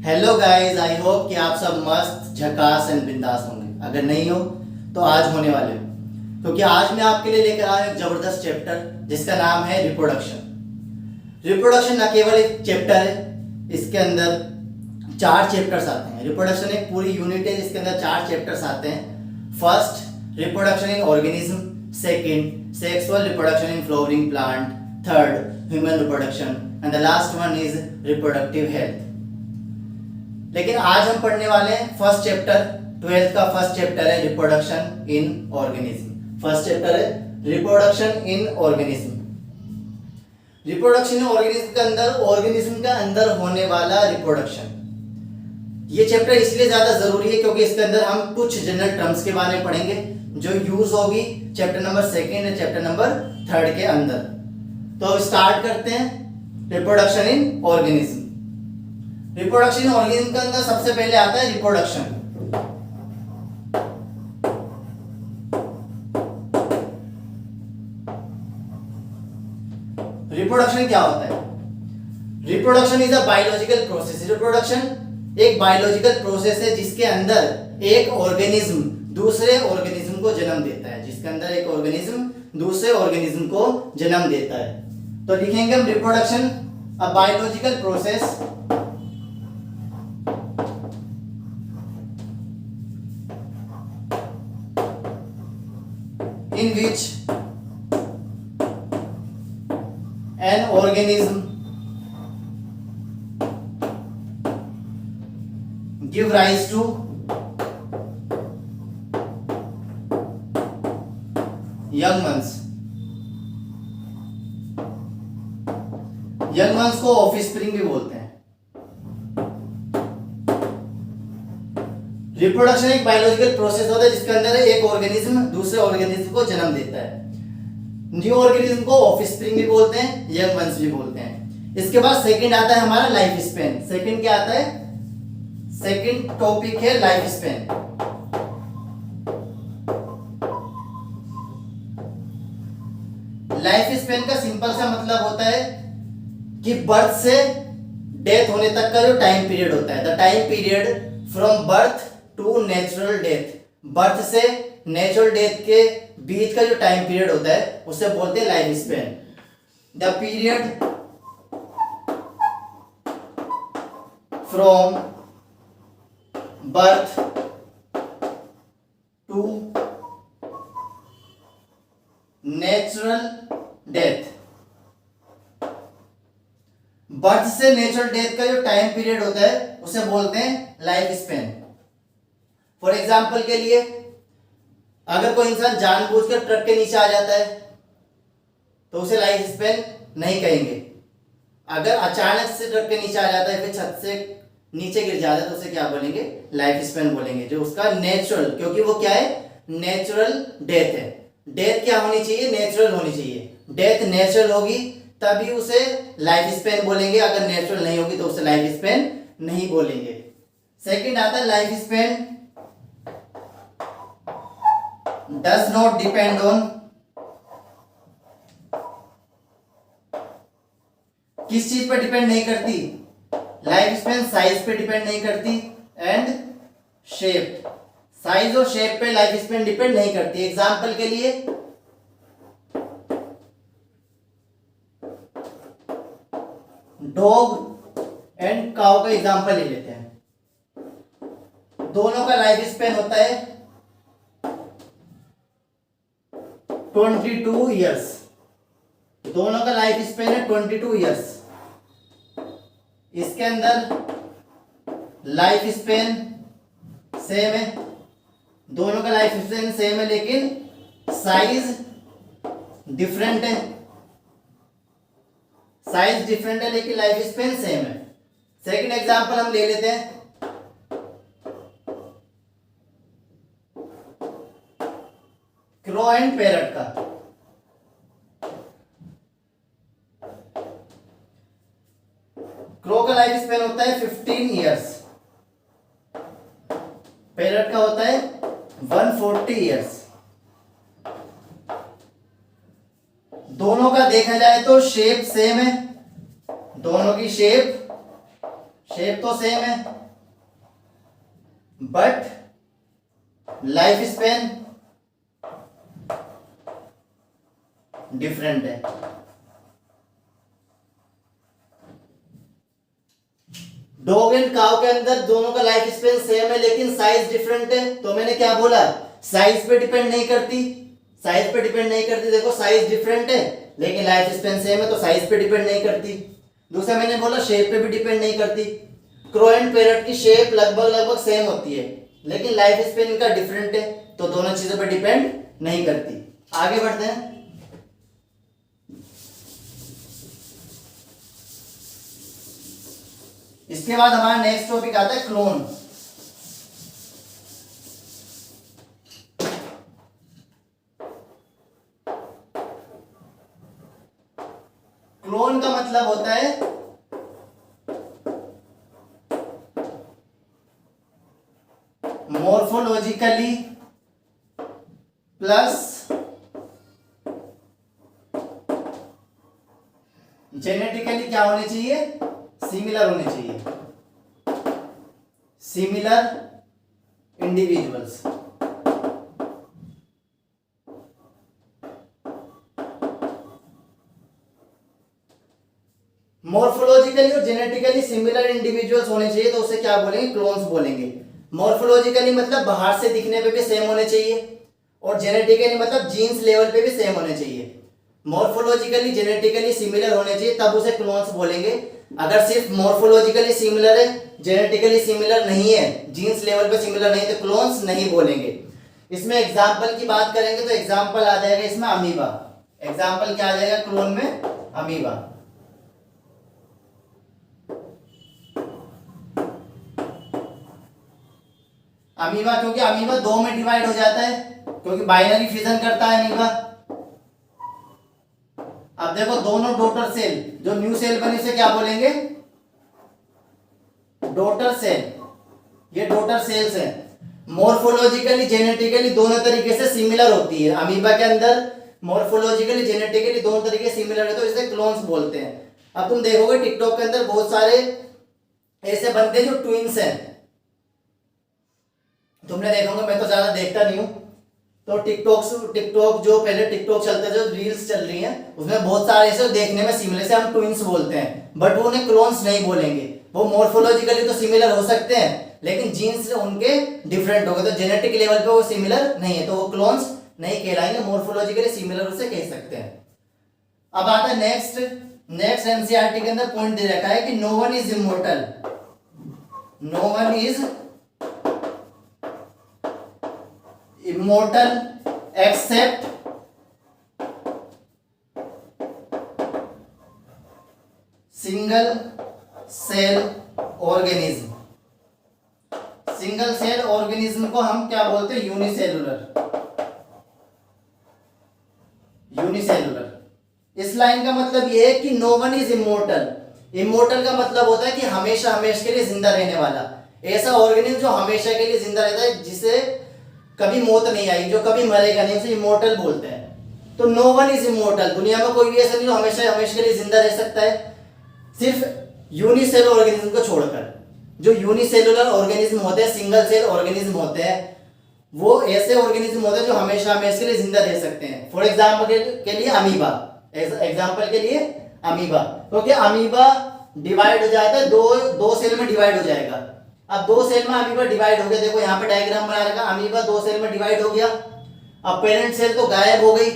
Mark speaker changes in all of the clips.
Speaker 1: Hello guys, I hope कि आप सब मस्त झकास एंड बिंदास होंगे। अगर नहीं हो तो आज होने वाले हो, क्योंकि आज मैं आपके लिए लेकर आया हूं एक जबरदस्त चैप्टर जिसका नाम है रिप्रोडक्शन। रिप्रोडक्शन न केवल एक चैप्टर है, इसके अंदर 4 चैप्टर्स आते हैं। रिप्रोडक्शन एक पूरी यूनिट है जिसके अंदर 4 चैप्टर्स आते हैं। First, reproduction in organism. Second, sexual reproduction in flowering plant. Third, human reproduction. And the last one is reproductive health. लेकिन आज हम पढ़ने वाले हैं फर्स्ट चैप्टर, 12th का फर्स्ट चैप्टर है reproduction in organism. First chapter है reproduction in organism. Reproduction in organism के अंदर ऑर्गेनिज्म का अंदर होने वाला रिप्रोडक्शन। ये चैप्टर इसलिए ज्यादा जरूरी है क्योंकि इसके अंदर हम कुछ जनरल टर्म्स के बारे में पढ़ेंगे जो यूज होगी चैप्टर नंबर 2 और चैप्टर नंबर 3 के अंदर। तो स्टार्ट करते हैं reproduction in organism. Reproduction organism के अंदर सबसे पहले आता है रिप्रोडक्शन। रिप्रोडक्शन क्या होता है? Reproduction is a biological process. Reproduction एक बायोलॉजिकल प्रोसेस है जिसके अंदर एक ऑर्गेनिज्म दूसरे ऑर्गेनिज्म को जन्म देता है। जिसके अंदर एक ऑर्गेनिज्म दूसरे ऑर्गेनिज्म को जन्म देता है। तो लिखेंगे हम reproduction a biological process in which an organism give rise to young ones। young ones को ऑफस्प्रिंग भी बोलते हैं। रिप्रोडक्शन एक बायोलॉजिकल प्रोसेस होता है जिसके अंदर एक ऑर्गेनिज्म दूसरे ऑर्गेनिज्म को जन्म देता है। न्यू ऑर्गेनिज्म को ऑफस्प्रिंग भी बोलते हैं, यंग वंस भी बोलते हैं। इसके बाद सेकंड आता है हमारा लाइफ स्पैन। सेकंड क्या आता है? सेकंड टॉपिक है लाइफ स्पैन। लाइफ स्पैन का सिंपल सा मतलब होता है कि बर्थ से डेथ होने तक का जो टाइम पीरियड होता है, the time period from birth to natural death. Birth से नेचुरल डेथ के बीच का जो टाइम पीरियड होता है उसे बोलते हैं life span. The period from birth to natural death. Birth से नेचुरल डेथ का जो टाइम पीरियड होता है उसे बोलते हैं लाइफ स्पैन। फॉर एग्जाम्पल के लिए, अगर कोई इंसान जानबूझकर ट्रक के नीचे आ जाता है तो उसे लाइफ स्पैन नहीं कहेंगे। अगर अचानक से ट्रक के नीचे आ जाता है फिर छत से नीचे गिर जाता है तो उसे क्या बोलेंगे? लाइफ स्पैन बोलेंगे। जो उसका नेचुरल, क्योंकि वो क्या है? नेचुरल डेथ है। डेथ क्या होनी चाहिए? नेचुरल होनी चाहिए। डेथ नेचुरल होगी तभी उसे लाइफ स्पैन बोलेंगे, अगर नेचुरल नहीं होगी तो उसे लाइफ स्पैन नहीं बोलेंगे। सेकंड आता है life span does not depend on. किस चीज पर डिपेंड नहीं करती? लाइफ स्पैन साइज पे डिपेंड नहीं करती एंड शेप। साइज और शेप पे लाइफ स्पैन डिपेंड नहीं करती। एग्जाम्पल के लिए, डॉग एंड काउ का एग्जाम्पल ले लेते हैं। दोनों का लाइफ स्पैन होता है 22 ईयर्स। दोनों का लाइफ स्पैन है 22 ईयर्स। इसके अंदर लाइफ स्पैन सेम है, दोनों का लाइफ स्पैन सेम है, लेकिन साइज डिफरेंट है। साइज डिफरेंट है लेकिन लाइफ स्पैन सेम है। सेकंड एग्जांपल हम ले लेते हैं, क्रो एंड पैरट का। क्रो का लाइफ स्पैन होता है 15 ईयर्स, पैरट का होता है 140 ईयर्स। दोनों का देखा जाए तो शेप सेम है, दोनों की शेप तो सेम है, बट लाइफ स्पेन डिफरेंट है। डॉग एंड काउ के अंदर दोनों का लाइफ स्पेन सेम है लेकिन साइज डिफरेंट है। तो मैंने क्या बोला, साइज पे डिपेंड नहीं करती, साइज पे डिपेंड नहीं करती। देखो साइज डिफरेंट है लेकिन लाइफ स्पेन सेम है तो साइज पे डिपेंड नहीं करती। दूसरा मैंने बोला शेप पे भी डिपेंड नहीं करती। क्रो एंड पैरट की शेप लगभग सेम होती है लेकिन लाइफ स्पेन इनका डिफरेंट है तो दोनों चीजों पे डिपेंड नहीं करती। आगे बढ़ते हैं। इसके बाद हमारा नेक्स्ट टॉपिक आता है क्लोन। क्लोन का मतलब होता है मॉर्फोलॉजिकली प्लस जेनेटिकली क्या होने चाहिए, सिमिलर होने चाहिए, सिमिलर इंडिविजुअल्स। मॉर्फोलॉजिकली और जेनेटिकली सिमिलर इंडिविजुअल्स होने चाहिए तो उसे क्या बोलेंगे, क्लोन्स बोलेंगे। मॉर्फोलॉजिकली मतलब बाहर से दिखने पे भी सेम होने चाहिए और जेनेटिकली मतलब जीन्स लेवल पे भी सेम होने चाहिए। मॉर्फोलॉजिकली जेनेटिकली सिमिलर होने चाहिए तब उसे क्लोन्स बोलेंगे। अगर सिर्फ मॉर्फोलॉजिकली सिमिलर है, जेनेटिकली सिमिलर नहीं है, जीन्स लेवल पे सिमिलर नहीं तो क्लोन्स नहीं बोलेंगे। इसमें एग्जाम्पल की बात करेंगे तो एग्जाम्पल आ जाएगा इसमें अमीबा। एग्जाम्पल क्या आ जाएगा क्लोन में, अमीबा। अमीबा क्योंकि अमीबा दो में डिवाइड हो जाता है क्योंकि बाइनरी फिजन करता है अमीबा। अब देखो दोनों डॉटर सेल, जो न्यू सेल बनी उसे क्या बोलेंगे, डॉटर सेल। ये डॉटर सेल्स हैं। मॉर्फोलॉजिकली जेनेटिकली दोनों तरीके से सिमिलर होती है। अमीबा के अंदर मॉर्फोलॉजिकली जेनेटिकली दोनों तरीके सिमिलर है तो इसे क्लोन्स बोलते हैं। अब तुम देखोगे टिकटॉक के अंदर बहुत सारे ऐसे बनते हैं जो ट्विंस हैं। तुमने देखा होगा, मैं तो ज्यादा देखता नहीं हूं। तो टिकटॉक जो पहले टिकटॉक चलते जो रील्स चल रही हैं उसमें बहुत सारे ऐसे देखने में सिमिलर से हम ट्विंस बोलते हैं बट वो उन्हें क्लोन्स नहीं बोलेंगे। वो मॉर्फोलॉजिकली तो सिमिलर हो सकते हैं लेकिन जीन्स उनके डिफरेंट हो गए तो जेनेटिक लेवल पे वो सिमिलर नहीं है तो वो क्लोन्स नहीं कहलाएंगे, मॉर्फोलॉजिकली सिमिलर उसे कह सकते हैं। अब आता है नेक्स्ट एनसीईआरटी के अंदर पॉइंट दे रखा है कि no one is immortal, no one is immortal except single cell organism. Single cell organism को हम क्या बोलते हैं, यूनिसेलुलर। इस लाइन का मतलब यह है कि no one is immortal. Immortal का मतलब होता है कि हमेशा के लिए जिंदा रहने वाला, ऐसा ऑर्गेनिज्म जो हमेशा के लिए जिंदा रहता है, जिसे कभी मौत नहीं आई, जो कभी मरेगा नहीं, उसे इमोर्टल बोलते हैं। तो नो वन इज इमोर्टल, दुनिया में कोई भी ऐसा नहीं जो हमेशा के लिए जिंदा रह सकता है, सिर्फ यूनिसेलुलर ऑर्गेनिज्म को छोड़कर। जो यूनिसेलुलर ऑर्गेनिज्म होते हैं, सिंगल सेल ऑर्गेनिज्म होते हैं, वो ऐसे ऑर्गेनिज्म होते हैं जो हमेशा के लिए जिंदा रह सकते हैं। फॉर एग्जाम्पल के लिए अमीबा, एग्जाम्पल के लिए अमीबा, क्योंकि अमीबा डिवाइड हो जाता है, दो सेल में डिवाइड हो जाएगा। अब दो सेल में अमीबा डिवाइड हो गया, देखो यहाँ पे डायग्राम बना रखा, अमीबा दो सेल में डिवाइड हो गया। अब पेरेंट सेल तो गायब हो गई।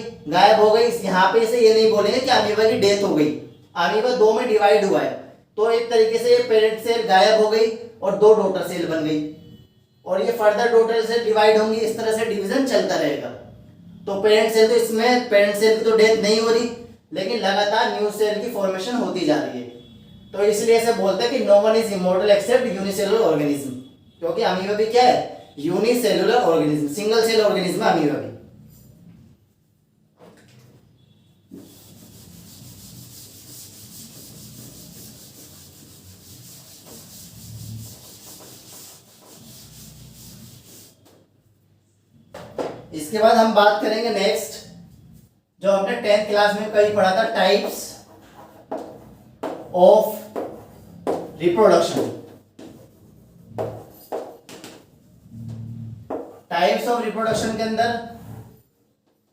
Speaker 1: यहाँ पे से ये नहीं बोलेंगे कि अमीबा की डेथ हो गई, अमीबा दो में डिवाइड हुआ है तो एक तरीके से ये पेरेंट सेल गायब हो गई और दो डॉटर सेल बन गई और ये फर्दर डॉटर सेल डिवाइड होंगी, इस तरह से डिवीजन चलता रहेगा। तो पेरेंट सेल तो इसमें पेरेंट सेल की तो डेथ नहीं हो रही लेकिन लगातार न्यू सेल की फॉर्मेशन होती जा रही है। तो इसलिए ऐसे बोलते हैं कि no one is immortal except unicellular organism, क्योंकि अमीबा भी क्या है, unicellular organism, single cell organism है अमीबा भी। इसके बाद हम बात करेंगे नेक्स्ट जो हमने 10th क्लास में कभी पढ़ा था, types of reproduction. Types of reproduction के अंदर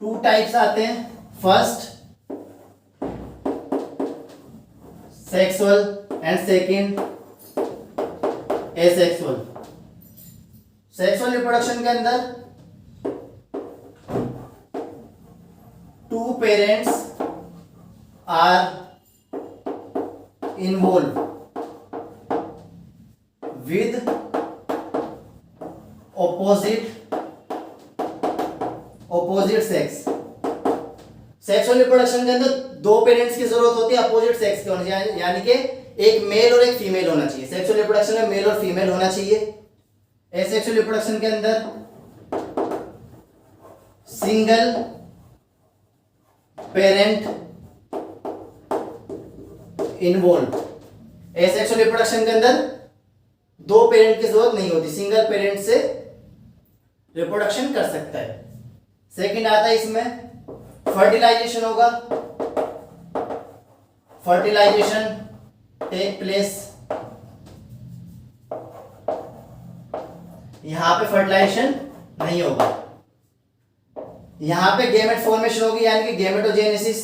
Speaker 1: 2 टाइप्स आते हैं, first sexual and second asexual. Sexual reproduction के अंदर 2 parents are involve with opposite sex. Sexual reproduction के अंदर 2 पेरेंट्स की जरूरत होती है, अपोजिट सेक्स के होने चाहिए, यानी कि एक मेल और एक फीमेल होना चाहिए। सेक्सुअल रिप्रोडक्शन में मेल और फीमेल होना चाहिए। एसेक्सुअल रिप्रोडक्शन के अंदर single parent involve. Asexual reproduction के अंदर 2 पेरेंट की जरूरत नहीं होती, सिंगल पेरेंट से रिप्रोडक्शन कर सकता है। सेकंड आता है इसमें फर्टिलाइजेशन होगा। फर्टिलाइजेशन टेक प्लेस, यहां पे फर्टिलाइजेशन नहीं होगा, यहां पे गैमेट फॉर्मेशन होगी, यानी कि गैमेटोजेनेसिस।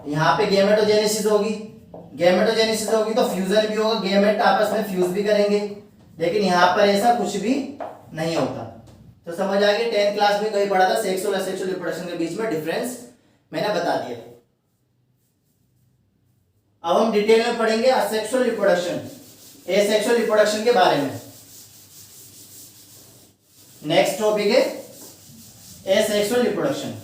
Speaker 1: यहां पे गैमेटोजेनेसिस होगी। गैमेटोजेनेसिस होगी तो फ्यूजन भी होगा, गैमेट आपस में फ्यूज भी करेंगे, लेकिन यहां पर ऐसा कुछ भी नहीं होता। तो समझ आ गई, 10th क्लास में कहीं पढ़ा था, सेक्सुअल असेक्सुअल रिप्रोडक्शन के बीच में डिफरेंस मैंने बता दिया। अब हम डिटेल में पढ़ेंगे असेक्सुअल रिप्रोडक्शन, एसेक्सुअल रिप्रोडक्शन के बारे में। नेक्स्ट टॉपिक है एसेक्सुअल रिप्रोडक्शन।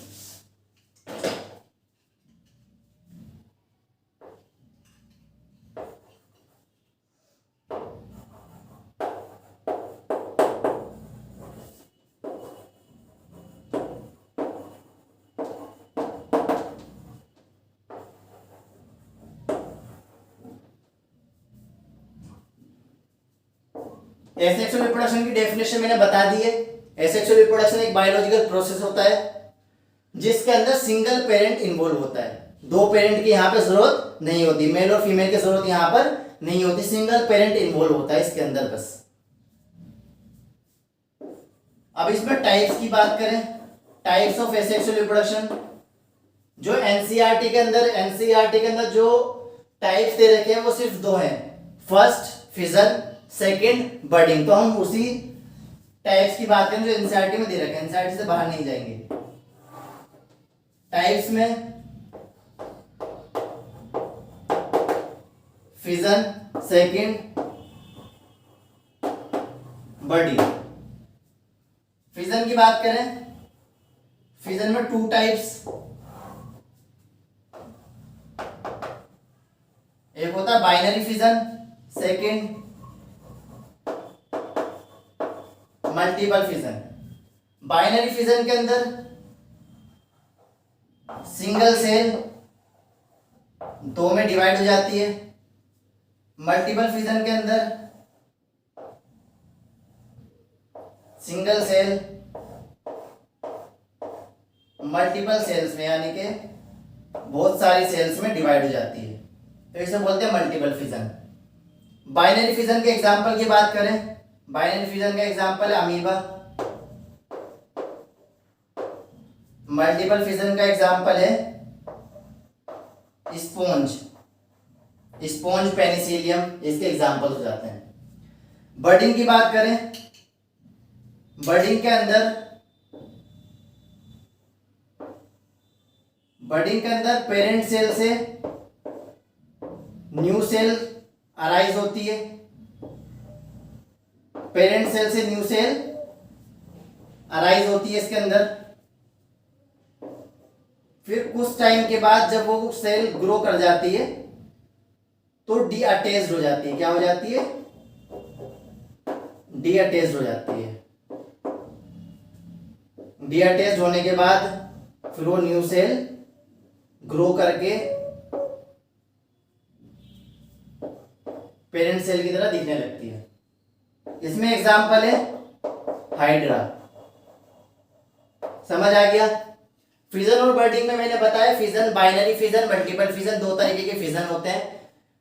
Speaker 1: एसेक्सुअल रिप्रोडक्शन की डेफिनेशन मैंने बता दी है। एसेक्सुअल रिप्रोडक्शन एक बायोलॉजिकल प्रोसेस होता है जिसके अंदर सिंगल पेरेंट इन्वॉल्व होता है। 2 पेरेंट की यहाँ पे जरूरत नहीं होती, मेल और फीमेल की जरूरत यहाँ पर नहीं होती, सिंगल पेरेंट इन्वॉल्व होता है इसके अंदर बस। अब इसमें टाइप्स की बात करें, टाइप्स ऑफ एसेक्सुअल रिप्रोडक्शन, जो एनसीईआरटी के अंदर जो टाइप्स दे रखे हैं वो सिर्फ 2 हैं, फर्स्ट फिजन, सेकंड बडिंग। तो हम उसी टाइप्स की बात करें जो एनसीईआरटी में दे रखे हैं, एनसीईआरटी से बाहर नहीं जाएंगे। टाइप्स में फिजन, सेकंड, बडिंग। फिजन की बात करें, फिजन में 2 टाइप्स, एक होता है binary fission, second multiple fission. Binary fission के अंदर सिंगल सेल 2 में डिवाइड हो जाती है। मल्टीपल फिजन के अंदर सिंगल सेल मल्टीपल सेल्स में, यानी कि बहुत सारी सेल्स में डिवाइड हो जाती है, तो इसे बोलते हैं मल्टीपल फिजन। बाइनरी फिजन के एग्जांपल की बात करें, बाइनरी फिजन का एग्जांपल है अमीबा। मल्टीपल फिजन का एग्जांपल है स्पॉन्ज, स्पॉन्ज पेनिसिलियम, इसके एग्जांपल हो जाते हैं। बडिंग की बात करें, बडिंग के अंदर पेरेंट सेल से न्यू सेल अराइज होती है, पेरेंट सेल से न्यू सेल अराइज होती है इसके अंदर। फिर कुछ टाइम के बाद जब वो सेल ग्रो कर जाती है तो डी अटैच्ड हो जाती है। क्या हो जाती है? डी अटैच्ड हो जाती है। डी अटैच्ड होने के बाद फिर वो न्यू सेल ग्रो करके पेरेंट सेल की तरह दिखने लगती है। इसमें एग्जाम्पल है हाइड्रा। समझ आ गया। फिजन और बर्डिंग में मैंने बताया fission, binary fission, multiple fission, दो तरीके के फिजन होते हैं।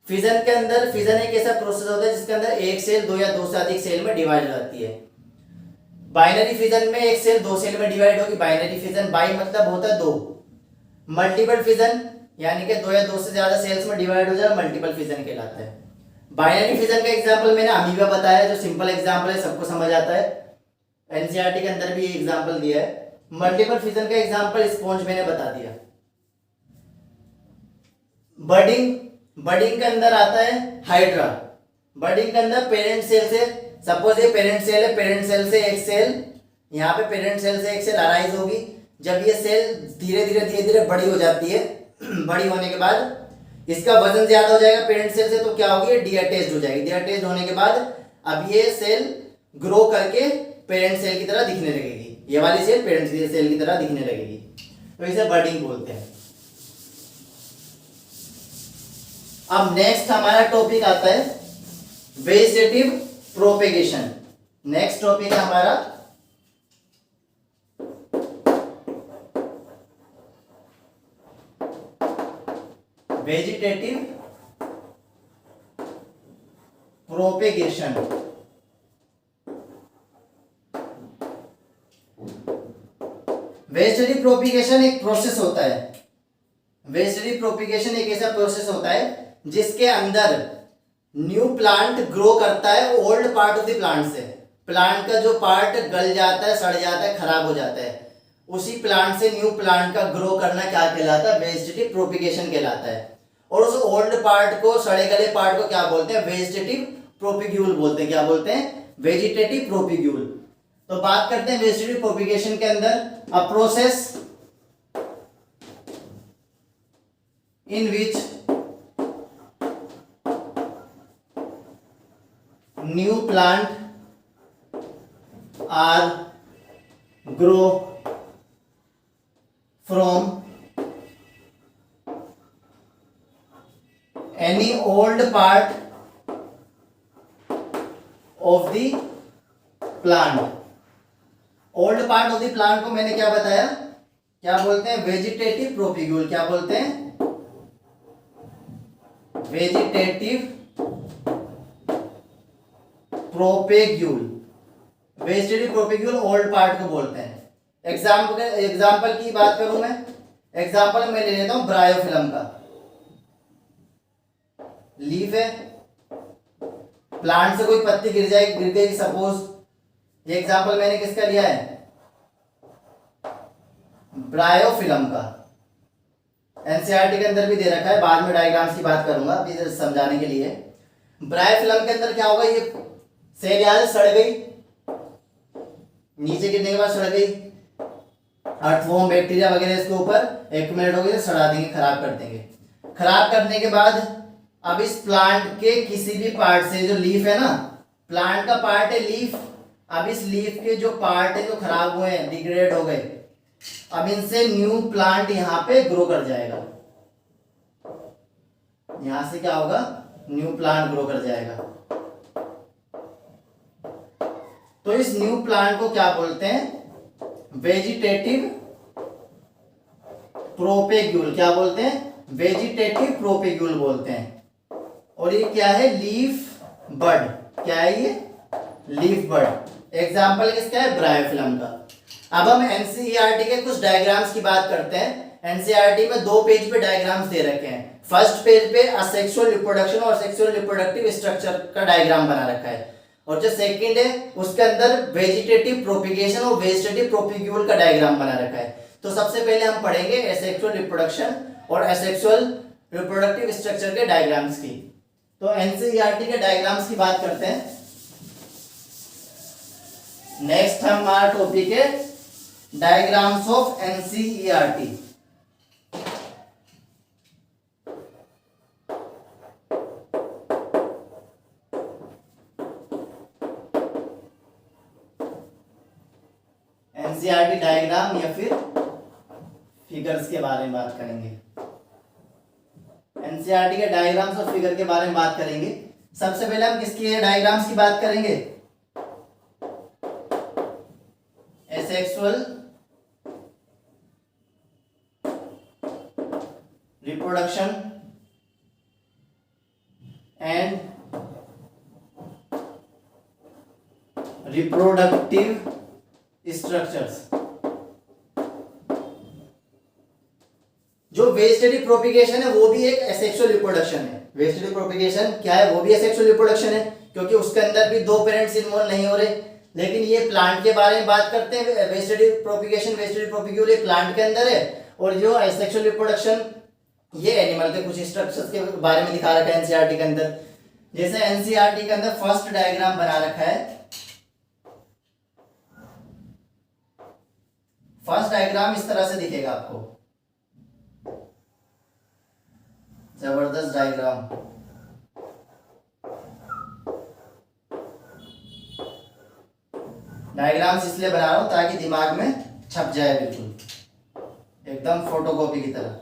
Speaker 1: फिजन के अंदर, फिजन एक ऐसा प्रोसेस होता है जिसके अंदर एक सेल दो या दो से अधिक सेल में डिवाइड हो जाती है। बाइनरी फिजन में एक सेल दो सेल में डिवाइड होगी, बाइनरी फिजन, बाई मतलब होता है दो। मल्टीपल फिजन यानी कि दो या दो से ज्यादा सेल्स में डिवाइड हो जाए, मल्टीपल फिजन कहलाता है। बाइनरी फिजन का एग्जांपल मैंने अमीबा बताया, जो सिंपल एग्जांपल है, सबको समझ आता है, एनसीईआरटी के अंदर भी ये एग्जांपल दिया है। मल्टीपल फिजन का एग्जांपल स्पॉन्ज मैंने बता दिया। बर्डिंग, बर्डिंग के अंदर आता है हाइड्रा। बर्डिंग के अंदर पेरेंट सेल से, सपोज ये पेरेंट सेल है, पेरेंट सेल से एक सेल, यहाँ पे पेरेंट सेल से एक सेल अराइज होगी। जब ये सेल धीरे धीरे बड़ी हो जाती है, बड़ी होने के बाद इसका वजन ज्यादा हो जाएगा पेरेंट सेल से, तो क्या होगी, ये डीअटैच्ड हो जाएगी। डीअटैच्ड होने के बाद अब ये सेल ग्रो करके पेरेंट सेल की तरह दिखने लगेगी। ये वाली सेल पेरेंट सेल की तरह दिखने लगेगी, तो इसे बर्डिंग बोलते हैं। अब नेक्स्ट हमारा टॉपिक आता है वेजिटेटिव प्रोपेगेशन। नेक्स्ट टॉपिक है हमारा वेजिटेटिव प्रोपेगेशन। वेजिटेटिव प्रोपेगेशन एक प्रोसेस होता है। वेजिटेटिव प्रोपेगेशन एक ऐसा प्रोसेस होता है जिसके अंदर न्यू प्लांट ग्रो करता है old part of the plant से। प्लांट का जो पार्ट गल जाता है, सड़ जाता है, खराब हो जाता है, उसी प्लांट से न्यू प्लांट का ग्रो करना क्या कहलाता है, वेजिटेटिव प्रोपेगेशन कहलाता है। और उस ओल्ड पार्ट को, सड़े गले पार्ट को क्या बोलते हैं, वेजिटेटिव प्रोपेग्यूल बोलते हैं। क्या बोलते हैं, वेजिटेटिव प्रोपेग्यूल। तो बात करते हैं वेजिटेटिव प्रोपेगेशन के अंदर a process in which new plant are grow from any old part of the plant। old part of the plant को मैंने क्या बताया, क्या बोलते हैं, वेजिटेटिव प्रोपेग्यूल। क्या बोलते हैं, vegetative propagule. Vegetative propagule old part को बोलते हैं। एग्जाम्पल की बात करूं मैं, एग्जाम्पल मैं ले लेता हूं ब्रायोफिलम का। लीफ है, प्लांट से कोई पत्ती गिर गई सपोज, ये एग्जाम्पल मैंने किसका लिया है, ब्रायोफिलम का। एनसीईआरटी के अंदर भी दे रखा है, बाद में डायग्राम्स की बात करूंगा, अभी समझाने के लिए। ब्रायोफिलम के अंदर क्या होगा, ये सेल यहां से सड़ गई, नीचे गिरने के बाद सड़ गई, अर्थवॉर्म बैक्टीरिया वगैरह इसके ऊपर एक्यूमुलेट हो गए, सड़ा देंगे, खराब कर देंगे। खराब करने के बाद अब इस प्लांट के किसी भी पार्ट से, जो लीफ है ना, प्लांट का पार्ट है लीफ, अब इस लीफ के जो पार्ट है जो खराब हुए हैं, डिग्रेड हो गए, अब इनसे न्यू प्लांट यहाँ पे ग्रो कर जाएगा। यहां से क्या होगा, न्यू प्लांट ग्रो कर जाएगा। तो इस न्यू प्लांट को क्या बोलते हैं, वेजिटेटिव प्रोपेग्यूल। क्या बोलते हैं, वेजिटेटिव प्रोपेग्यूल बोलते हैं। और ये क्या है, लीफ बड। क्या है ये, लीफ बड। एग्जाम्पल किसका है, ब्रायोफिलम का। अब हम एनसीईआरटी के कुछ डायग्राम्स की बात करते हैं। एनसीईआरटी में 2 पेज पे डायग्राम्स दे रखे हैं। फर्स्ट पेज पे असेक्सुअल रिप्रोडक्शन और सेक्सुअल रिप्रोडक्टिव स्ट्रक्चर का डायग्राम बना रखा है, और जो सेकंड है उसके अंदर वेजिटेटिव प्रोपेगेशन और वेजिटेटिव प्रोपेग्यूल का डायग्राम बना रखा है। तो सबसे पहले हम पढ़ेंगे एसेक्सुअल रिप्रोडक्शन और एसेक्सुअल रिप्रोडक्टिव स्ट्रक्चर के डायग्राम्स की। तो एनसीईआरटी के डायग्राम्स की बात करते हैं। नेक्स्ट हमारा टॉपिक है diagrams of NCERT. NCERT diagram या फिर फिगर्स के बारे में बात करेंगे। एनसीईआरटी के डायग्राम्स और फिगर के बारे में बात करेंगे। सबसे पहले हम किसकी डायग्राम्स की बात करेंगे, asexual reproduction and reproductive structures. जो वेजिटेटिव प्रोपिगेशन है वो भी एक एसेक्सुअल रिप्रोडक्शन है। वेजिटेटिव प्रोपिगेशन क्या है, वो भी एसेक्सुअल रिप्रोडक्शन है, क्योंकि उसके अंदर भी दो पेरेंट्स इन्वॉल्व नहीं हो रहे। लेकिन ये प्लांट के बारे में बात करते हैं, वेजिटेटिव प्रोपिगेशन, वेजिटेटिव प्रोपिग्यूल प्लांट के अंदर है, और जो एसेक्सुअल रिप्रोडक्शन ये एनिमल के कुछ स्ट्रक्चर्स के बारे में दिखा रखा है एनसीईआरटी के अंदर। जैसे एनसीईआरटी के अंदर फर्स्ट डायग्राम बना रखा है, फर्स्ट डायग्राम इस तरह से दिखेगा आपको, जबरदस्त डायग्राम। डायग्राम्स इसलिए बना रहा हूं ताकि दिमाग में छप जाए, बिल्कुल एकदम फोटोकॉपी की तरह।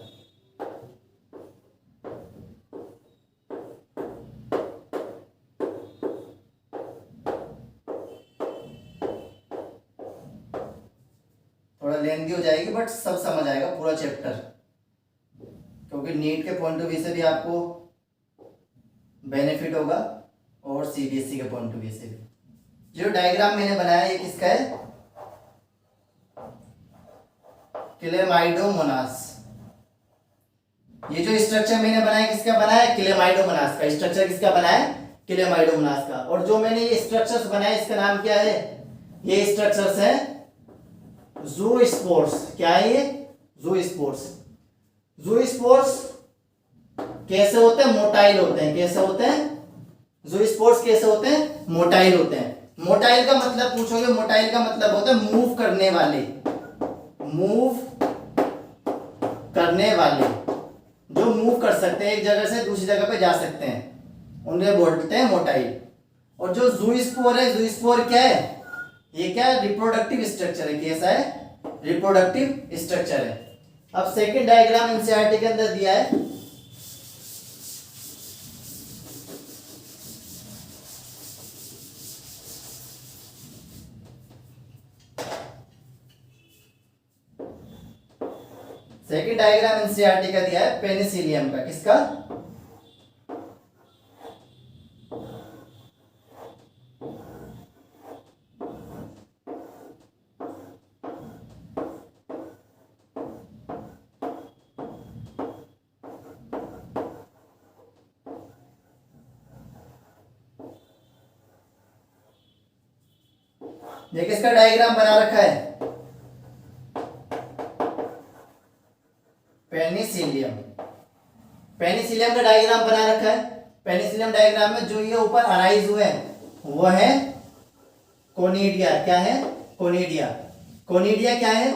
Speaker 1: थोड़ा लेंथी हो जाएगी बट सब समझ आएगा पूरा चैप्टर, क्योंकि नीट के पॉइंट ऑफ व्यू से भी आपको बेनिफिट होगा और सीबीएसई के पॉइंट ऑफ व्यू से भी। जो डायग्राम मैंने बनाया ये किसका है, क्लेमाइडोमोनास। ये जो स्ट्रक्चर मैंने बनाया किसका बनाया, क्लेमाइडोमोनास का। स्ट्रक्चर किसका बनाया, क्लेमाइडोमोनास का। और जो मैंने ये स्ट्रक्चर्स बनाए इसका नाम क्या है, ये स्ट्रक्चर्स है ज़ूस्पोर्स। क्या है ये, ज़ूस्पोर्स। ज़ूस्पोर्स कैसे होते हैं, मोटाइल होते हैं। कैसे होते हैं, ज़ूस्पोर्स कैसे होते हैं, मोटाइल होते हैं। मोटाइल का मतलब पूछोगे, मोटाइल का मतलब होता है मूव करने वाले, मूव करने वाले, जो मूव कर सकते हैं, एक जगह से दूसरी जगह पे जा सकते हैं, उन्हें बोलते हैं मोटाइल। और जो ज़ूस्पोर है, ज़ूस्पोर क्या है, ये क्या है, रिप्रोडक्टिव स्ट्रक्चर है। कैसा है, रिप्रोडक्टिव स्ट्रक्चर है। अब सेकंड डायग्राम एनसीईआरटी के अंदर दिया है, सेकंड डायग्राम एनसीईआरटी का दिया है पेनिसिलियम का। किसका, ये किसका डायग्राम बना रखा है, पेनिसिलियम। पेनिसिलियम का डायग्राम बना रखा है। पेनिसिलियम डायग्राम में जो ये ऊपर अराइज हुए हैं वो है कोनिडिया। क्या है, कोनिडिया। कोनिडिया क्या है,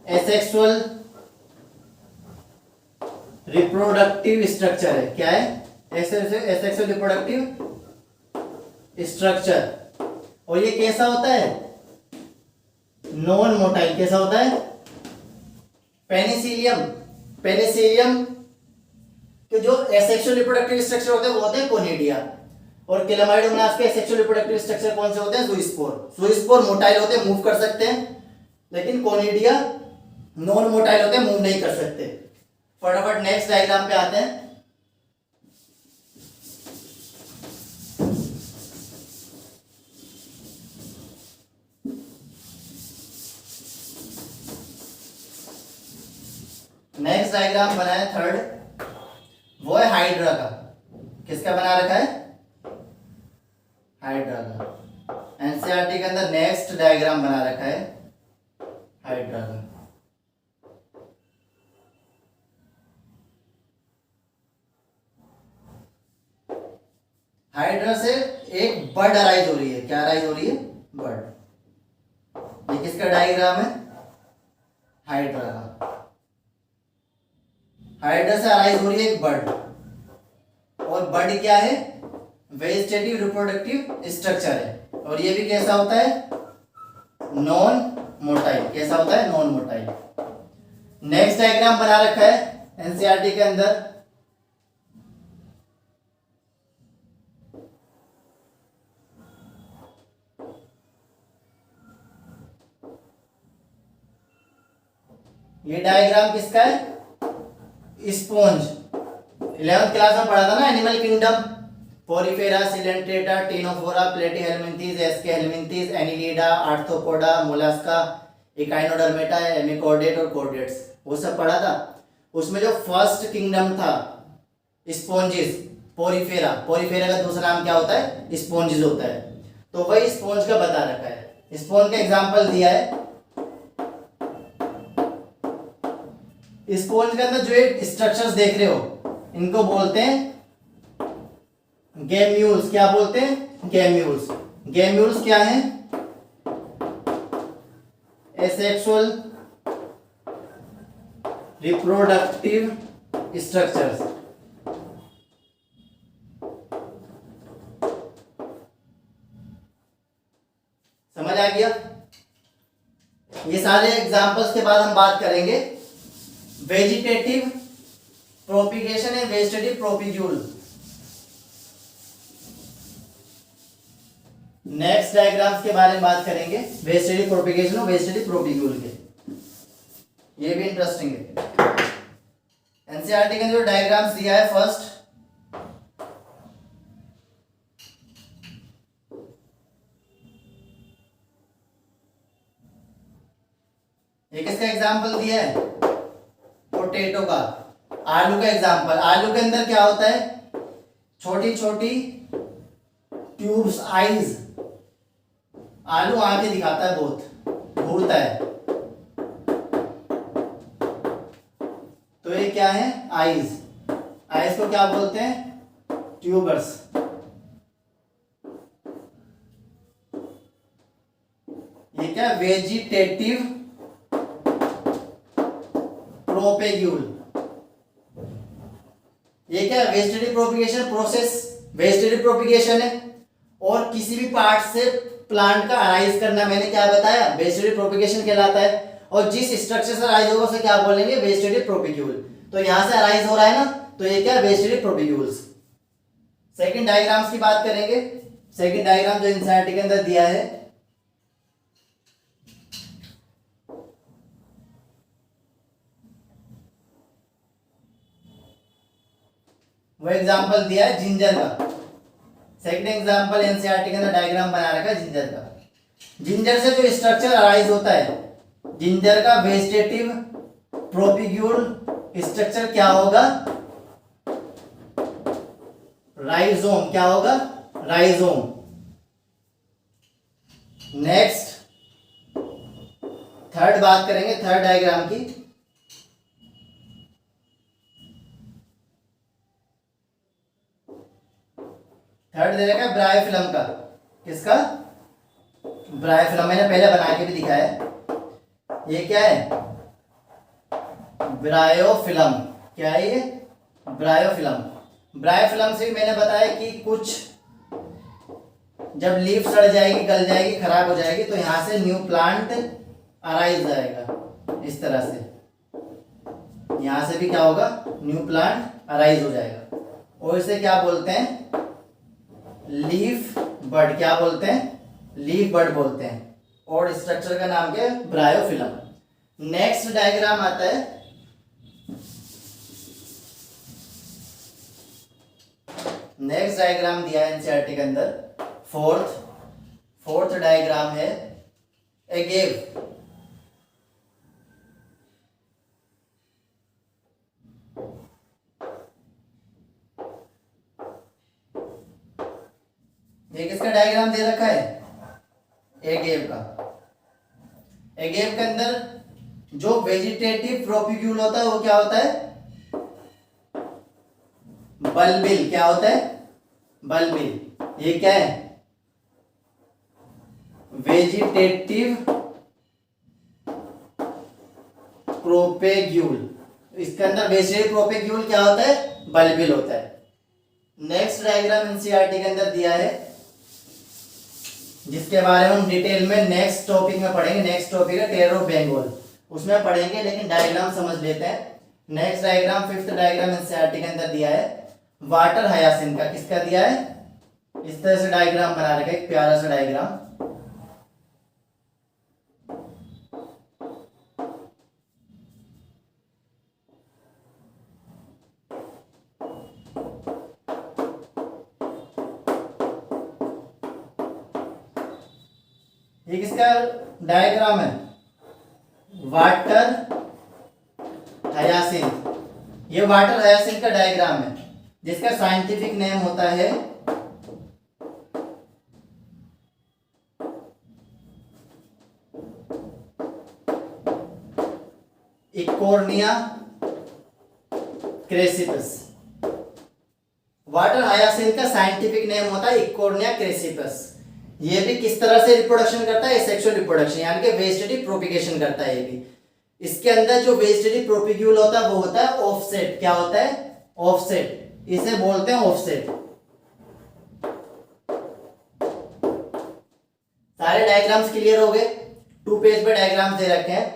Speaker 1: एसेक्सुअल रिप्रोडक्टिव स्ट्रक्चर है। क्या है, एसेक्सुअल रिप्रोडक्टिव स्ट्रक्चर। और ये कैसा होता है, नॉन मोटाइल। कैसा होता है, पेनिसिलियम, पेनिसिलियम के जो एसेक्सुअल रिप्रोडक्टिव स्ट्रक्चर होते हैं वो होते हैं कोनिडिया, और क्लेमाइडोमोनास के एसेक्सुअल रिप्रोडक्टिव स्ट्रक्चर कौन से होते हैं, ज़ूस्पोर। ज़ूस्पोर मोटाइल होते हैं, मूव कर सकते हैं, लेकिन कोनिडिया नॉन मोटाइल होते हैं, मूव नहीं कर सकते। फटाफट नेक्स्ट डायग्राम पे आते हैं। नेक्स्ट डायग्राम बना है थर्ड, वो है हाइड्रा का। किसका बना रखा है, हाइड्रा का। एनसीईआरटी के अंदर नेक्स्ट डायग्राम बना रखा है हाइड्रा का। हाइड्रा से एक बर्ड अराइज हो रही है। क्या अराइज हो रही है, बर्ड। ये किसका डायग्राम है, हाइड्रा का। हाइड्रा से अराइज हो रही है एक बर्ड, और बर्ड क्या है, वेजिटेटिव रिप्रोडक्टिव स्ट्रक्चर है। और ये भी कैसा होता है, नॉन मोटाइल। कैसा होता है, नॉन मोटाइल। नेक्स्ट डायग्राम बना रखा है एनसीईआरटी के अंदर, ये डायग्राम किसका है? स्पॉन्ज। 11th क्लास में पढ़ा था ना animal kingdom. Porifera, coelenterata, ctenophora, platyhelminthes, aschelminthes, annelida, arthropoda, mollusca, echinodermata, hemichordata और कोर्डेट्स, वो सब पढ़ा था। उसमें जो फर्स्ट किंगडम था स्पॉन्जिस, पोरिफेरा। पोरिफेरा का दूसरा नाम क्या होता है? स्पॉन्जिस होता है। तो वही स्पॉन्ज का बता रखा है। स्पॉन्ज का एग्जांपल दिया है। स्पॉन्ज के अंदर जो ये स्ट्रक्चर्स देख रहे हो इनको बोलते हैं गैम्यूल्स। क्या बोलते हैं? गैम्यूल्स। गैम्यूल्स क्या है? Asexual reproductive structures. समझ आ गया? ये सारे एग्जांपल्स के बाद हम बात करेंगे vegetative propagation and vegetative propagule. Next diagrams के बारे में बात करेंगे, वेजिटेटिव प्रोपिगेशन और वेजिटेटिव प्रोपिग्यूल के। ये भी इंटरेस्टिंग है। एनसीईआरटी के जो डायग्राम्स दिया है फर्स्ट, ये किसका एग्जाम्पल दिया है? पोटैटो का, आलू का एग्जाम्पल। आलू के अंदर क्या होता है? छोटी छोटी ट्यूब्स, आईज। आलू आंखें दिखाता है, बहुत घूरता है, तो ये क्या है? आईज। आईज को क्या बोलते हैं? ट्यूबर्स। ये क्या? Vegetative propagule. ये क्या? Vegetative propagation process, vegetative propagation है। और किसी भी पार्ट से प्लांट का अराइज करना, मैंने क्या बताया? वेजिटेटिव प्रोपिगेशन कहलाता है। और जिस स्ट्रक्चर से अराइज होगा उसे क्या बोलेंगे? वेजिटेटिव प्रोपिग्यूल। तो यहां से अराइज हो रहा है ना, तो ये क्या? वेजिटेटिव प्रोपिग्यूल्स। सेकंड डायग्राम्स की बात करेंगे। सेकंड डायग्राम जो एनसीईआरटी के अंदर दिया है, वो एग्जांपल दिया है जिंजर का। सेकंड एग्जांपल एनसीईआरटी के अंदर डायग्राम बना रखा है जिंजर का। जिंजर से जो स्ट्रक्चर अराइज होता है, जिंजर का वेजिटेटिव प्रोपिग्यूल स्ट्रक्चर क्या होगा? राइजोम। क्या होगा? राइजोम। नेक्स्ट थर्ड बात करेंगे, थर्ड डायग्राम की। थर्ड दे रखा है ब्रायोफिलम का। किसका? ब्रायोफिलम। मैंने पहले बना के भी दिखाया है। ये क्या है? ब्रायोफिलम। क्या है ये? ब्रायोफिलम। ब्रायोफिलम से भी मैंने बताया कि कुछ जब लीफ सड़ जाएगी, गल जाएगी, खराब हो जाएगी, तो यहां से न्यू प्लांट अराइज जाएगा। इस तरह से यहां से भी क्या होगा? न्यू प्लांट अराइज हो जाएगा। और इसे क्या बोलते हैं? लीफ बड। क्या बोलते हैं? लीफ बड बोलते हैं। और स्ट्रक्चर का नाम क्या है? ब्रायोफिलम। नेक्स्ट डायग्राम आता है, नेक्स्ट डायग्राम दिया है एनसीईआरटी के अंदर, फोर्थ डायग्राम है एगेव। ये किसका डायग्राम दे रखा है? एगेव का। एगेव के अंदर जो वेजिटेटिव प्रोपिग्यूल होता है वो क्या होता है? बल्बिल। क्या होता है? बल्बिल। ये क्या है? Vegetative propagule. इसके अंदर वेजिटेटिव प्रोपेग्यूल क्या होता है? बल्बिल होता है। नेक्स्ट डायग्राम एनसीईआरटी के अंदर दिया है, जिसके बारे में हम डिटेल में नेक्स्ट टॉपिक में पढ़ेंगे। नेक्स्ट टॉपिक है टेरर ऑफ बंगाल, उसमें पढ़ेंगे, लेकिन डायग्राम समझ लेते हैं। Next diagram, fifth diagram NCERT के अंदर दिया है वाटर हायासिन का। किसका दिया है? इस तरह से डायग्राम बना रखा है, एक प्यारा सा डायग्राम। ये किसका डायग्राम है? Water hyacinth. ये वाटर हायासिंथ का डायग्राम है जिसका साइंटिफिक नेम होता है इकोर्निया क्रेसिपस। वाटर हायासिंथ का साइंटिफिक नेम होता है इकोर्निया क्रेसिपस। ये भी किस तरह से रिप्रोडक्शन करता है? सेक्सुअल रिप्रोडक्शन, यानी कि वेजिटेटिव प्रोपिगेशन करता है ये भी। इसके अंदर जो वेजिटेटिव प्रोपिग्यूल होता है वो होता है ऑफसेट। क्या होता है? ऑफसेट। इसे बोलते हैं ऑफसेट। सारे डायग्राम्स क्लियर हो गए? 2 पेज पे डायग्राम दे रखे हैं,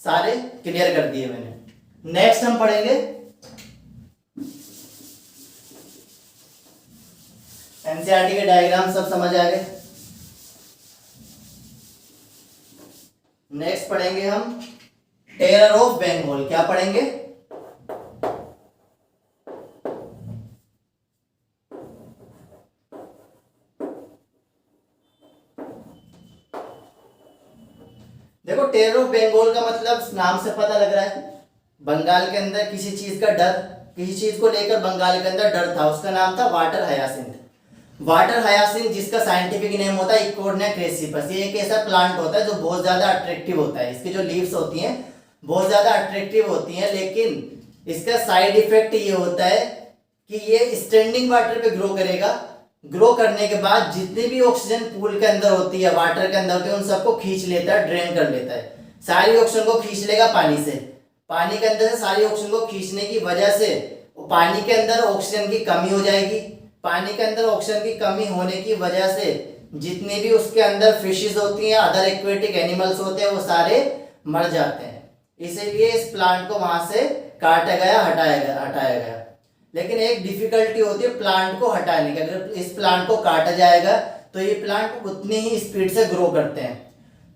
Speaker 1: सारे क्लियर कर दिए मैंने। नेक्स्ट हम पढ़ेंगे एनसीईआरटी के डायग्राम। सब समझ आ गए? नेक्स्ट पढ़ेंगे हम टेरर ऑफ बंगाल। क्या पढ़ेंगे? देखो, टेरर ऑफ बंगाल का मतलब नाम से पता लग रहा है, बंगाल के अंदर किसी चीज का डर, किसी चीज को लेकर बंगाल के अंदर डर था, उसका नाम था वाटर हायासिंथ। वाटर हायासिंथ जिसका साइंटिफिक नेम होता है इकोर्निया क्रेसिपस। ये एक ऐसा प्लांट होता है जो बहुत ज्यादा अट्रैक्टिव होता है। इसकी जो लीव्स होती हैं बहुत ज्यादा अट्रैक्टिव होती हैं, लेकिन इसका साइड इफेक्ट ये होता है कि ये स्टैंडिंग वाटर पे ग्रो करेगा। ग्रो करने के बाद जितनी भी ऑक्सीजन पूल के अंदर होती है, वाटर के अंदर होती है, उन सबको खींच लेता है, ड्रेन कर लेता है। सारी ऑक्सीजन को खींच लेगा पानी से। पानी के अंदर से सारी ऑक्सीजन को खींचने की वजह से पानी के अंदर ऑक्सीजन की कमी हो जाएगी। पानी के अंदर ऑक्सीजन की कमी होने की वजह से जितने भी उसके अंदर फिशेस होती हैं, अदर एक्वेटिक एनिमल्स होते हैं, वो सारे मर जाते हैं। इसीलिए इस प्लांट को वहां से काटा गया, हटाया गया। लेकिन एक डिफिकल्टी होती है प्लांट को हटाने की। अगर इस प्लांट को काटा जाएगा तो ये प्लांट उतनी ही स्पीड से ग्रो करते हैं।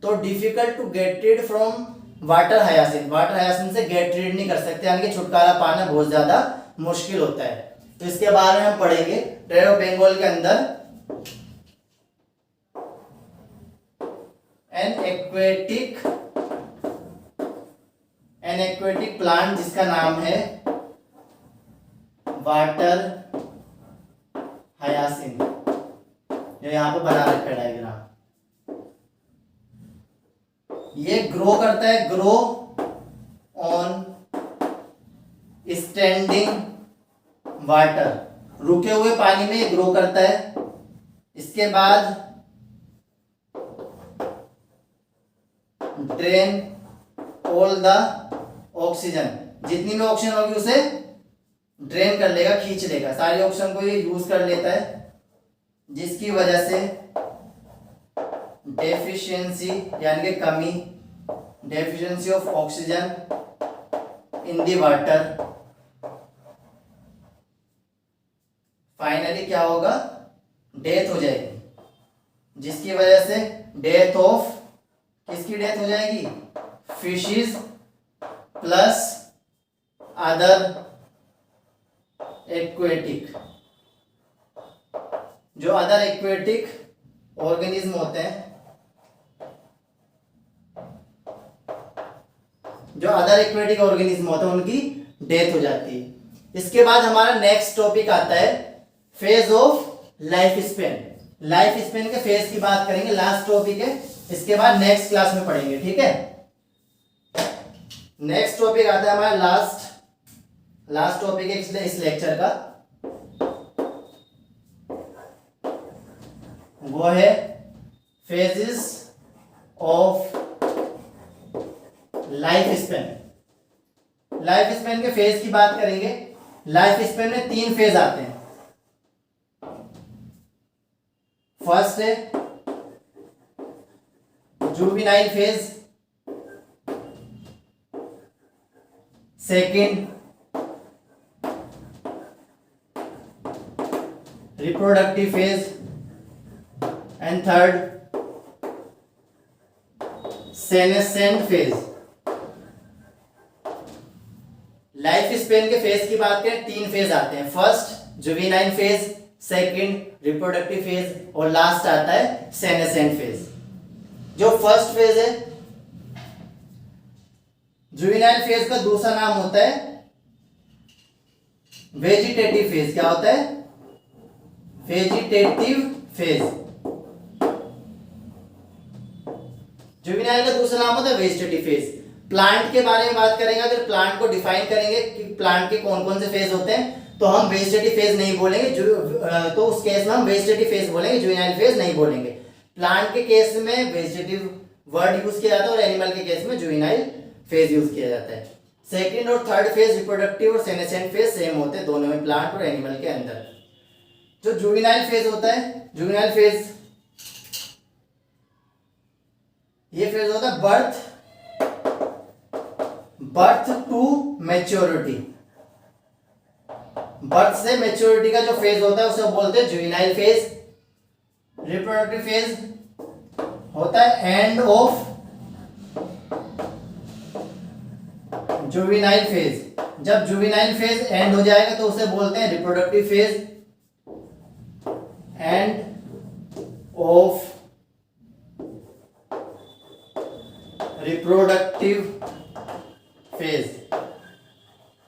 Speaker 1: तो difficult to get rid from water hyacinth. Water hyacinth से गेट रीड नहीं कर सकते, यानी कि छुटकारा पाना बहुत ज्यादा मुश्किल होता है। तो इसके बारे में हम पढ़ेंगे। टेरर ऑफ बंगाल के अंदर एन एक्वेटिक प्लांट जिसका नाम है वाटर हायासिंथ, जो यहां पे बना रखा है डायग्राम। ये ग्रो करता है, ग्रो ऑन स्टैंडिंग वाटर। रुके हुए पानी में ये ग्रो करता है। इसके बाद ड्रेन ऑल द ऑक्सीजन, जितनी भी ऑक्सीजन होगी उसे ड्रेन कर लेगा, खींच लेगा। सारी ऑक्सीजन को ये यूज कर लेता है, जिसकी वजह से डेफिशिएंसी यानी कि कमी, deficiency of oxygen in the water, finally क्या होगा? डेथ हो जाएगी। जिसकी वजह से डेथ ऑफ, किसकी डेथ हो जाएगी? फिशेस प्लस अदर एक्वेटिक, जो अदर एक्वेटिक ऑर्गेनिज्म होते हैं, जो अदर एक्वेटिक ऑर्गेनिज्म होते हैं, उनकी डेथ हो जाती है। इसके बाद हमारा नेक्स्ट टॉपिक आता है phase of life span. Life span के फेज की बात करेंगे, लास्ट टॉपिक है। इसके बाद नेक्स्ट क्लास में पढ़ेंगे, ठीक है। नेक्स्ट टॉपिक आता है हमारा लास्ट टॉपिक है इस लेक्चर का, वो है phases of life span. Life span के फेज की बात करेंगे। लाइफ स्पेन में 3 फेज आते हैं। फर्स्ट है juvenile phase, second reproductive phase, and third senescent phase. Life span के फेज की बात करें, 3 फेज आते हैं। First juvenile phase, second reproductive phase और लास्ट आता है सेनेसेंट फेज। जो फर्स्ट फेज है जुवेनाइल फेज का दूसरा नाम होता है वेजिटेटिव फेज। क्या होता है? Vegetative phase. जुवेनाइल का दूसरा नाम होता है वेजिटेटिव फेज। प्लांट के बारे में बात करेंगे, अगर प्लांट को डिफाइन करेंगे कि प्लांट के कौन कौन से फेज होते हैं, तो हम वेजिटेटिव फेज नहीं बोलेंगे, तो उस केस में हम वेजिटेटिव फेज बोलेंगे, जुवेनाइल फेज नहीं बोलेंगे। प्लांट के केस में वेजिटेटिव वर्ड यूज किया जाता है और एनिमल के केस में जुवेनाइल फेज यूज किया जाता है। सेकेंड और थर्ड फेज रिप्रोडक्टिव और सेनेसेंट फेज सेम होते हैं दोनों में, प्लांट और एनिमल के अंदर। जो जुवेनाइल फेज होता है, जुवेनाइल फेज ये फेज होता है बर्थ टू मैच्योरिटी। बर्थ से मैच्योरिटी का जो फेज होता है उसे बोलते हैं जुवेनाइल फेज। रिप्रोडक्टिव फेज होता है एंड ऑफ जुवेनाइल फेज। जब जुवेनाइल फेज एंड हो जाएगा तो उसे बोलते हैं reproductive phase, end of reproductive phase.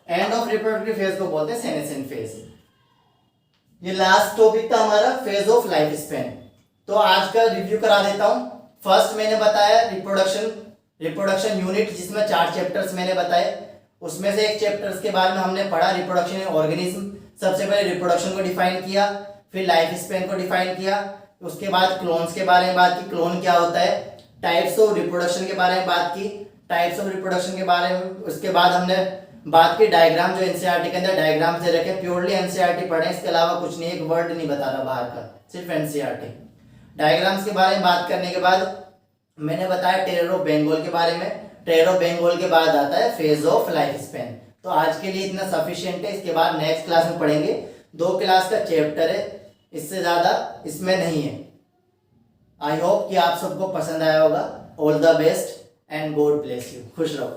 Speaker 1: End of reproductive phase को बोलते हैं सेनेसेंट फेज। ये लास्ट टॉपिक था हमारा फेज ऑफ लाइफ स्पैन। तो आज का रिव्यू करा देता हूं। फर्स्ट मैंने बताया रिप्रोडक्शन यूनिट, जिसमें 4 चैप्टर्स मैंने बताए। उसमें से एक चैप्टर्स के बारे में हमने पढ़ा रिप्रोडक्शन ऑर्गेनिज्म। सबसे पहले रिप्रोडक्शन को डिफाइन किया, फिर लाइफ स्पैन को डिफाइन किया, उसके बाद क्लोन्स के बारे में बात की, क्लोन क्या होता है, टाइप्स ऑफ रिप्रोडक्शन के बारे में बात की, टाइप्स ऑफ रिप्रोडक्शन के बारे में। उसके बाद हमने बात की डायग्राम, जो एनसीईआरटी के अंदर डायग्राम से रखे, प्योरली एनसीईआरटी पढ़े, इसके अलावा कुछ नहीं, एक वर्ड नहीं बता रहा बाहर का, सिर्फ एनसीईआरटी। डायग्राम्स के बारे में बात करने के बाद मैंने बताया टेरर ऑफ बेंगोल के बारे में। टेरर ऑफ बेंगोल के बाद आता है फेज ऑफ लाइफ स्पैन। तो आज के लिए इतना सफिशिएंट है। इसके बाद नेक्स्ट क्लास में पढ़ेंगे, 2 क्लास का चैप्टर है, इससे ज्यादा इसमें नहीं है। आई होप कि आप सबको पसंद आया होगा। All the best and God bless you. खुश रहो।